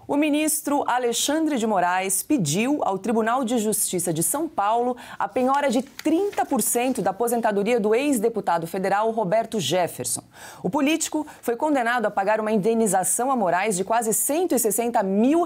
O ministro Alexandre de Moraes pediu ao Tribunal de Justiça de São Paulo a penhora de 30% da aposentadoria do ex-deputado federal Roberto Jefferson. O político foi condenado a pagar uma indenização a Moraes de quase R$160 mil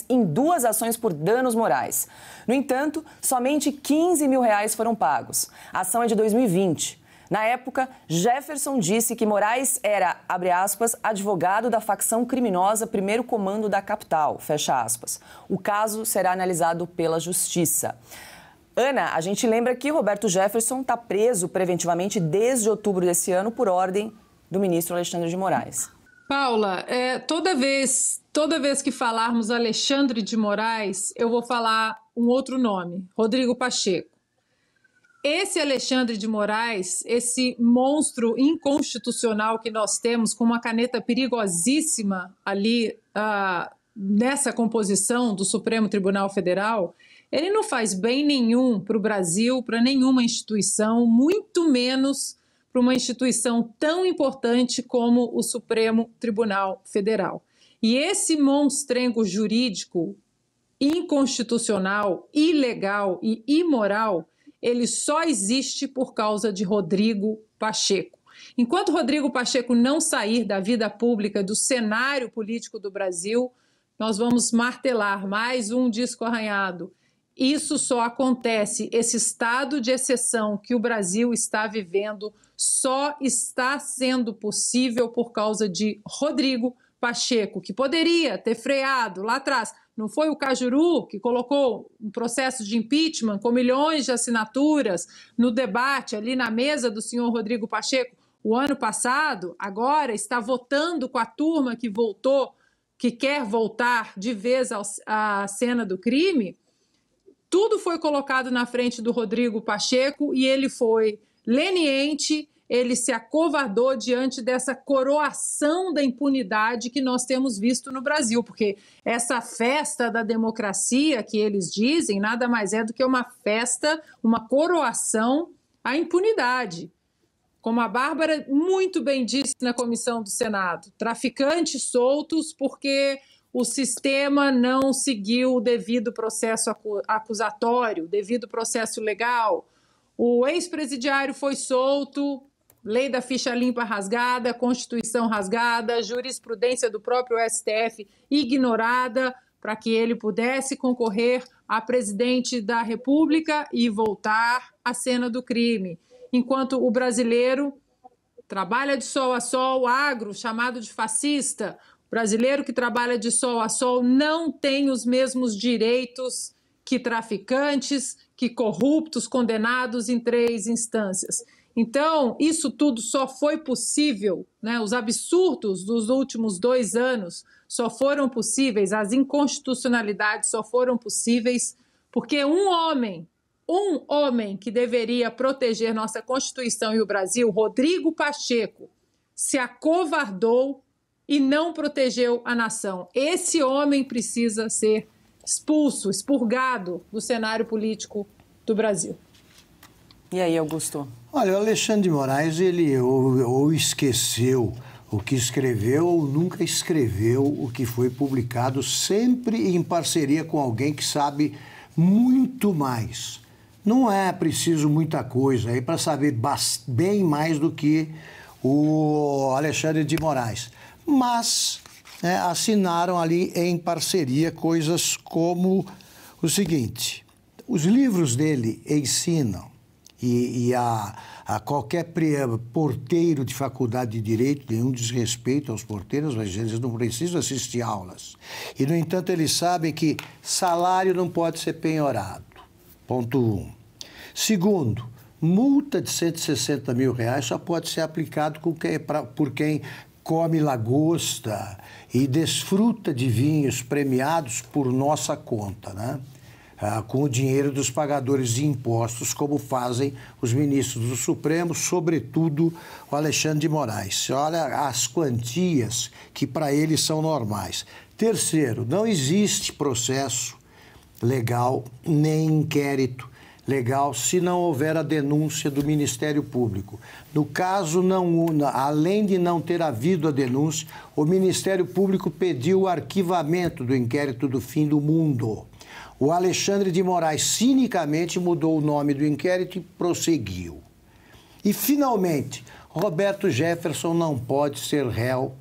em 2 ações por danos morais. No entanto, somente R$15 mil foram pagos. A ação é de 2020. Na época, Jefferson disse que Moraes era, abre aspas, advogado da facção criminosa Primeiro Comando da Capital, fecha aspas. O caso será analisado pela Justiça. Ana, a gente lembra que Roberto Jefferson está preso preventivamente desde outubro desse ano por ordem do ministro Alexandre de Moraes. Paula, toda vez que falarmos Alexandre de Moraes, eu vou falar um outro nome, Rodrigo Pacheco. Esse Alexandre de Moraes, esse monstro inconstitucional que nós temos, com uma caneta perigosíssima ali nessa composição do Supremo Tribunal Federal, ele não faz bem nenhum para o Brasil, para nenhuma instituição, muito menos para uma instituição tão importante como o Supremo Tribunal Federal. E esse monstrengo jurídico inconstitucional, ilegal e imoral, ele só existe por causa de Rodrigo Pacheco. Enquanto Rodrigo Pacheco não sair da vida pública, do cenário político do Brasil, nós vamos martelar mais um disco arranhado. Isso só acontece, esse estado de exceção que o Brasil está vivendo, só está sendo possível por causa de Rodrigo Pacheco, que poderia ter freado lá atrás. Não foi o Cajuru que colocou um processo de impeachment com milhões de assinaturas no debate ali na mesa do senhor Rodrigo Pacheco o ano passado? Agora está votando com a turma que voltou, que quer voltar de vez à cena do crime. Tudo foi colocado na frente do Rodrigo Pacheco e ele foi leniente, ele se acovardou diante dessa coroação da impunidade que nós temos visto no Brasil, porque essa festa da democracia que eles dizem nada mais é do que uma festa, uma coroação à impunidade. Como a Bárbara muito bem disse na comissão do Senado, traficantes soltos porque o sistema não seguiu o devido processo acusatório, o devido processo legal. O ex-presidiário foi solto, lei da ficha limpa rasgada, Constituição rasgada, jurisprudência do próprio STF ignorada para que ele pudesse concorrer a presidente da República e voltar à cena do crime. Enquanto o brasileiro trabalha de sol a sol, agro, chamado de fascista, o brasileiro que trabalha de sol a sol não tem os mesmos direitos que traficantes, que corruptos condenados em 3 instâncias. Então, isso tudo só foi possível, né? Os absurdos dos últimos 2 anos só foram possíveis, as inconstitucionalidades só foram possíveis porque um homem que deveria proteger nossa Constituição e o Brasil, Rodrigo Pacheco, se acovardou e não protegeu a nação. Esse homem precisa ser expulso, expurgado do cenário político do Brasil. E aí, Augusto? Olha, o Alexandre de Moraes, ele ou esqueceu o que escreveu ou nunca escreveu o que foi publicado, sempre em parceria com alguém que sabe muito mais. Não é preciso muita coisa aí para saber bem mais do que o Alexandre de Moraes. Mas assinaram ali em parceria coisas como o seguinte: os livros dele ensinam, e a qualquer porteiro de faculdade de Direito, nenhum desrespeito aos porteiros, mas eles não precisam assistir aulas. E, no entanto, eles sabem que salário não pode ser penhorado. Ponto 1. Segundo, multa de R$160 mil só pode ser aplicado por quem come lagosta e desfruta de vinhos premiados por nossa conta, né? Com o dinheiro dos pagadores de impostos, como fazem os ministros do Supremo, sobretudo o Alexandre de Moraes. Olha as quantias que para eles são normais. Terceiro, não existe processo legal, nem inquérito, legal se não houver a denúncia do Ministério Público. No caso, além de não ter havido a denúncia, o Ministério Público pediu o arquivamento do inquérito do fim do mundo. O Alexandre de Moraes cinicamente mudou o nome do inquérito e prosseguiu. E, finalmente, Roberto Jefferson não pode ser réu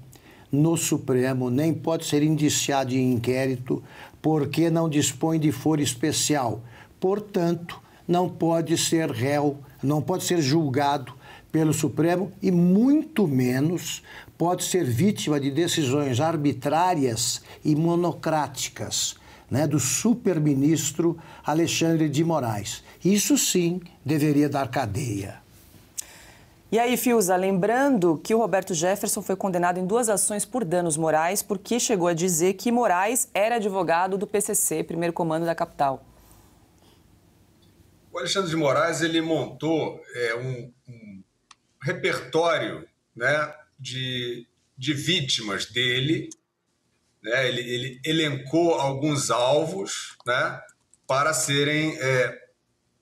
no Supremo, nem pode ser indiciado em inquérito, porque não dispõe de foro especial. Portanto, não pode ser réu, não pode ser julgado pelo Supremo e, muito menos, pode ser vítima de decisões arbitrárias e monocráticas, né, do superministro Alexandre de Moraes. Isso sim deveria dar cadeia. E aí, Fiuza, lembrando que o Roberto Jefferson foi condenado em 2 ações por danos morais, porque chegou a dizer que Moraes era advogado do PCC, primeiro comando da capital. O Alexandre de Moraes ele montou um repertório, né, de vítimas dele, né, ele elencou alguns alvos, né, para serem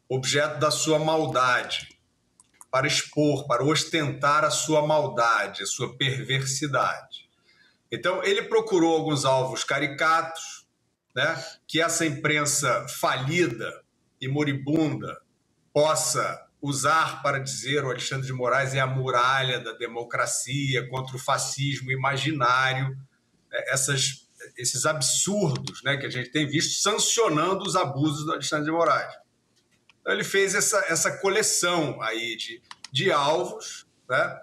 objeto da sua maldade, para expor, para ostentar a sua maldade, a sua perversidade. Então, ele procurou alguns alvos caricatos, né, que essa imprensa falida e moribunda possa usar para dizer o Alexandre de Moraes é a muralha da democracia contra o fascismo imaginário, esses absurdos, né, que a gente tem visto sancionando os abusos do Alexandre de Moraes. Então, ele fez essa coleção aí de alvos, né,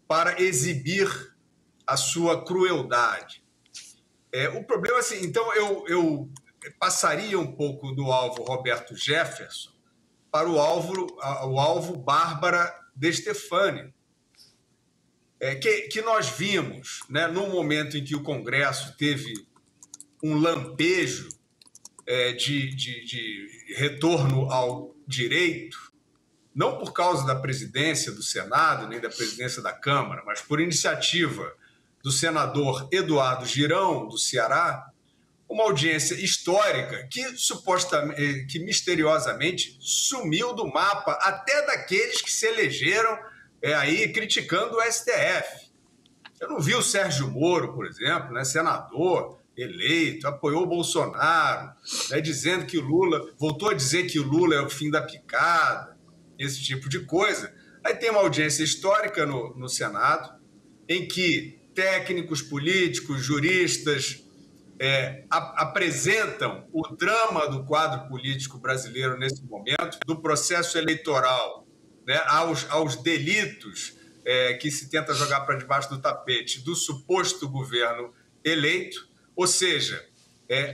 para exibir a sua crueldade. O problema é assim, então eu passaria um pouco do alvo Roberto Jefferson para o alvo Bárbara de Stefani, que nós vimos, né, no momento em que o Congresso teve um lampejo de retorno ao direito, não por causa da presidência do Senado, nem da presidência da Câmara, mas por iniciativa do senador Eduardo Girão, do Ceará, uma audiência histórica que misteriosamente sumiu do mapa até daqueles que se elegeram aí criticando o STF. Eu não vi o Sérgio Moro, por exemplo, né, senador eleito, apoiou o Bolsonaro, né, dizendo que o Lula, voltou a dizer que o Lula é o fim da picada, esse tipo de coisa. Aí tem uma audiência histórica no Senado, em que técnicos políticos, juristas, apresentam o drama do quadro político brasileiro nesse momento, do processo eleitoral, né, aos delitos que se tenta jogar para debaixo do tapete do suposto governo eleito. Ou seja,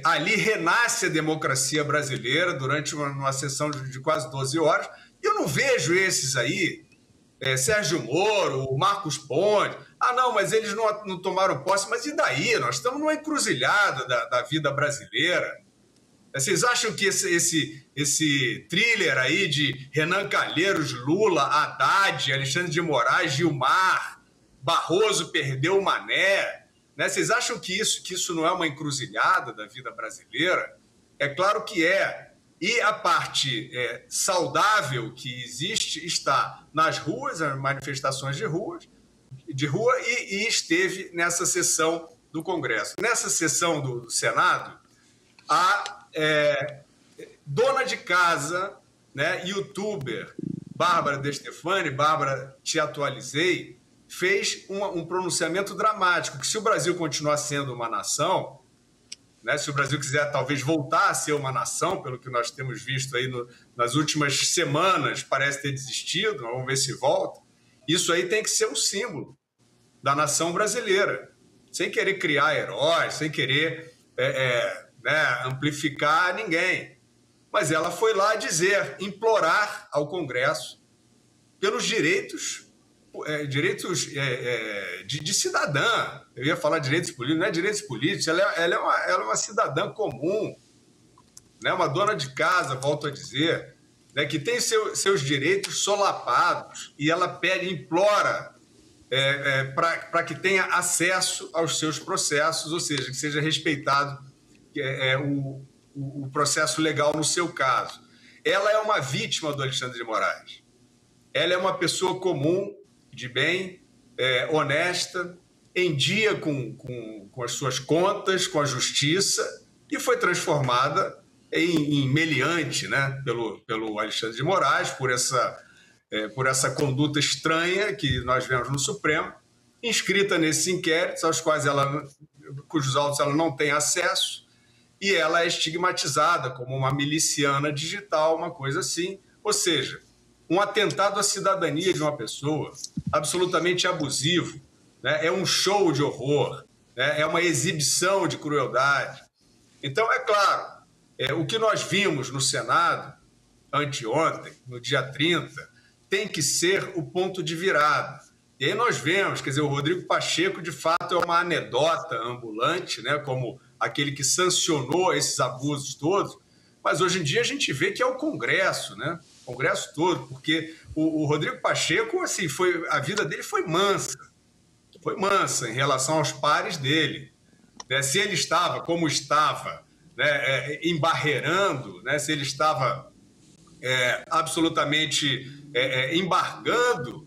ali renasce a democracia brasileira durante uma sessão de quase 12 horas. E eu não vejo esses aí, Sérgio Moro, Marcos Pontes. Ah, não, mas eles não tomaram posse. Mas e daí? Nós estamos numa encruzilhada da vida brasileira. Vocês acham que esse thriller aí de Renan Calheiros, Lula, Haddad, Alexandre de Moraes, Gilmar, Barroso perdeu o Mané, né? Vocês acham que isso não é uma encruzilhada da vida brasileira? É claro que é. E a parte saudável que existe está nas ruas, as manifestações de rua, e esteve nessa sessão do Congresso. Nessa sessão do Senado, a dona de casa, né, youtuber Bárbara de Stefani, Bárbara Te Atualizei, fez um pronunciamento dramático, que se o Brasil continuar sendo uma nação, né, se o Brasil quiser talvez voltar a ser uma nação, pelo que nós temos visto aí nas últimas semanas, parece ter desistido, vamos ver se volta, isso aí tem que ser um símbolo da nação brasileira, sem querer criar heróis, sem querer amplificar ninguém. Mas ela foi lá dizer, implorar ao Congresso pelos direitos de cidadã. Eu ia falar direitos políticos, não é direitos políticos, ela é uma cidadã comum, né? Uma dona de casa, volto a dizer, né? Que tem seus direitos solapados e ela implora para que tenha acesso aos seus processos, ou seja, que seja respeitado o processo legal no seu caso. ela é uma vítima do Alexandre de Moraes. Ela é uma pessoa comum, de bem, honesta, em dia com as suas contas, com a justiça, e foi transformada em meliante, né, pelo Alexandre de Moraes, por essa conduta estranha que nós vemos no Supremo, inscrita nesses inquéritos, cujos autos ela não tem acesso, e ela é estigmatizada como uma miliciana digital, uma coisa assim. Ou seja, um atentado à cidadania de uma pessoa, absolutamente abusivo, né? É um show de horror, né? É uma exibição de crueldade. Então, é claro, o que nós vimos no Senado anteontem, no dia 30, tem que ser o ponto de virada. E aí nós vemos, quer dizer, o Rodrigo Pacheco, de fato, é uma anedota ambulante, né, como aquele que sancionou esses abusos todos, mas hoje em dia a gente vê que é o Congresso, né, o Congresso todo, porque o Rodrigo Pacheco, assim, a vida dele foi mansa em relação aos pares dele, né, se ele estava, como estava, né, embarreirando, né, se ele estava absolutamente embargando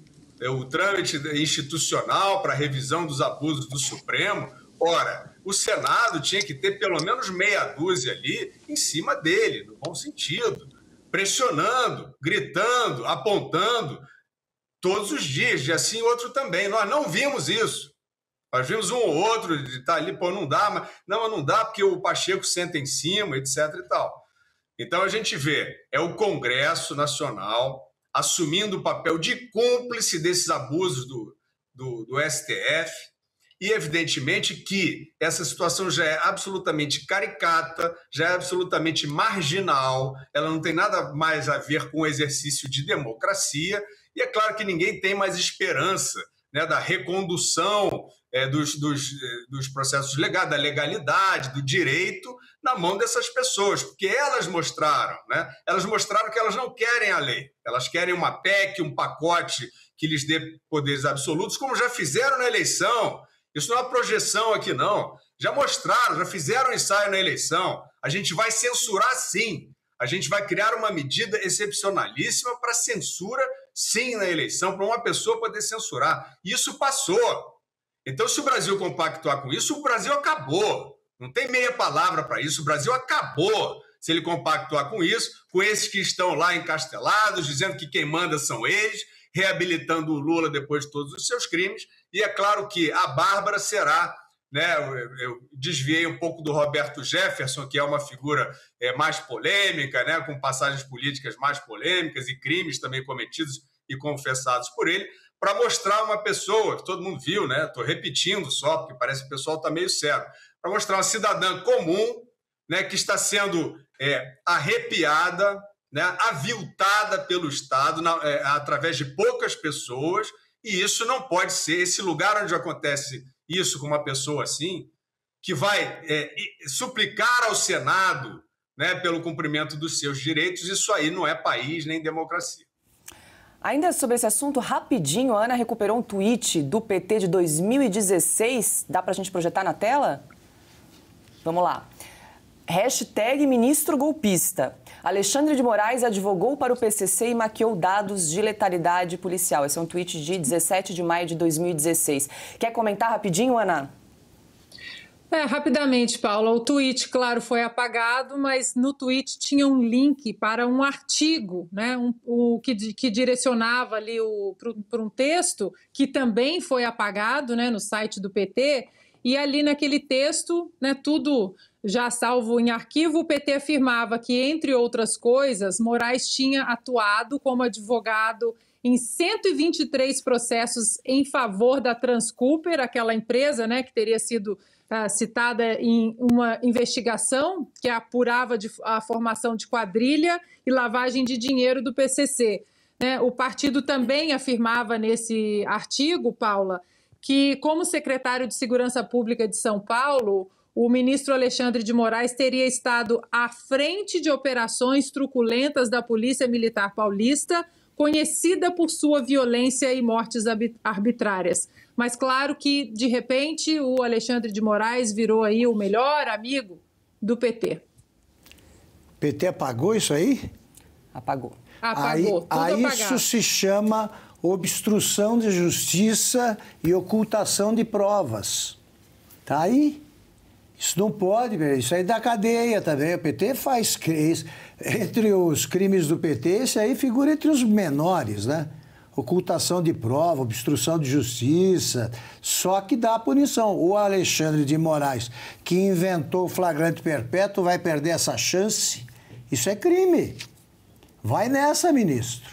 o trâmite institucional para a revisão dos abusos do Supremo. Ora, o Senado tinha que ter pelo menos meia dúzia ali em cima dele, no bom sentido, pressionando, gritando, apontando todos os dias, de assim outro também. Nós não vimos isso. Nós vimos um ou outro de estar ali, pô, não dá, mas não dá porque o Pacheco senta em cima, etc. e tal. Então a gente vê, é o Congresso Nacional assumindo o papel de cúmplice desses abusos do STF, e evidentemente que essa situação já é absolutamente caricata, já é absolutamente marginal, ela não tem nada mais a ver com o exercício de democracia, e é claro que ninguém tem mais esperança, né, da recondução dos processos legais, da legalidade, do direito, na mão dessas pessoas, porque elas mostraram, né? Elas mostraram que elas não querem a lei, elas querem uma PEC, um pacote que lhes dê poderes absolutos, como já fizeram na eleição. Isso não é uma projeção aqui, não. Já mostraram, já fizeram ensaio na eleição. A gente vai censurar, sim. A gente vai criar uma medida excepcionalíssima para censura, sim, na eleição, para uma pessoa poder censurar. Isso passou. Então, se o Brasil compactuar com isso, o Brasil acabou. Não tem meia palavra para isso. O Brasil acabou se ele compactuar com isso, com esses que estão lá encastelados, dizendo que quem manda são eles, reabilitando o Lula depois de todos os seus crimes. E é claro que a Bárbara será, né, eu desviei um pouco do Roberto Jefferson, que é uma figura mais polêmica, né, com passagens políticas mais polêmicas e crimes também cometidos e confessados por ele, para mostrar uma pessoa que todo mundo viu, né? Estou repetindo só, porque parece que o pessoal está meio cego, para mostrar uma cidadã comum, né, que está sendo arrepiada, né, aviltada pelo Estado através de poucas pessoas, e isso não pode ser. Esse lugar onde acontece isso com uma pessoa assim, que vai suplicar ao Senado, né, pelo cumprimento dos seus direitos, isso aí não é país nem democracia. Ainda sobre esse assunto, rapidinho, a Ana recuperou um tweet do PT de 2016. Dá para a gente projetar na tela? Vamos lá. Hashtag ministro golpista. Alexandre de Moraes advogou para o PCC e maquiou dados de letalidade policial. Esse é um tweet de 17 de maio de 2016. Quer comentar rapidinho, Ana? Rapidamente, Paula. O tweet, claro, foi apagado, mas no tweet tinha um link para um artigo, né, que direcionava ali para um texto que também foi apagado, né, no site do PT. E ali naquele texto, né, tudo já salvo em arquivo, o PT afirmava que, entre outras coisas, Moraes tinha atuado como advogado em 123 processos em favor da Transcooper, aquela empresa, né, que teria sido citada em uma investigação que apurava a formação de quadrilha e lavagem de dinheiro do PCC. Né? O partido também afirmava nesse artigo, Paula, que, como secretário de Segurança Pública de São Paulo, o ministro Alexandre de Moraes teria estado à frente de operações truculentas da Polícia Militar Paulista, conhecida por sua violência e mortes arbitrárias. Mas claro que, de repente, o Alexandre de Moraes virou aí o melhor amigo do PT. O PT apagou isso aí? Apagou. Apagou, tudo apagado. Isso se chama obstrução de justiça e ocultação de provas. Tá aí. Isso não pode, isso aí dá cadeia também. O PT faz... Entre os crimes do PT, esse aí figura entre os menores, né? Ocultação de prova, obstrução de justiça, só que dá punição. O Alexandre de Moraes, que inventou o flagrante perpétuo, vai perder essa chance? Isso é crime. Vai nessa, ministro.